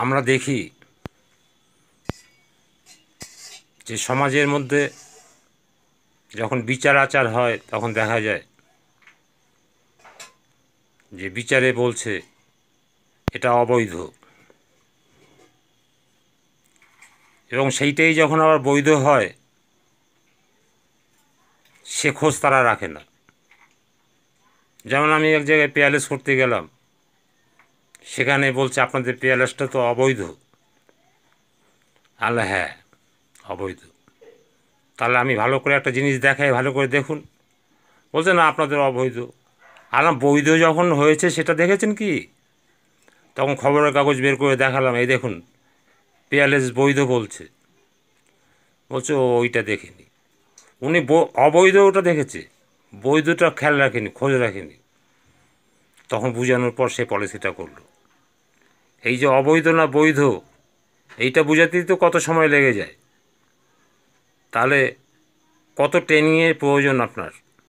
আমরা দেখি যে সমাজের মধ্যে যখন বিচার আচার হয় তখন দেখা যায় যে বিচারে বলছে এটা অবৈধ, এবং সেইটাই যখন আবার বৈধ হয় সে খোঁজ তারা রাখে না। যেমন আমি এক জায়গায় পেয়ালেস করতে গেলাম, সেখানে বলছে আপনাদের পেয়ালেসটা তো অবৈধ। আলে হ্যাঁ, অবৈধ। তাহলে আমি ভালো করে একটা জিনিস দেখাই, ভালো করে দেখুন। বলছে না, আপনাদের অবৈধ। আলাম বৈধ যখন হয়েছে সেটা দেখেছেন কি? তখন খবরের কাগজ বের করে দেখালাম, এই দেখুন পেয়ালেস বৈধ বলছে। বলছে ও ওইটা দেখেনি, উনি অবৈধ ওটা দেখেছে, বৈধটা খেয়াল রাখেনি, খোঁজ রাখেনি। তখন বোঝানোর পর সে পলিসিটা করলো। এই যে অবৈধ না বৈধ, এইটা বোঝাতেই তো কত সময় লেগে যায়। তাহলে কত ট্রেনিংয়ের প্রয়োজন আপনার।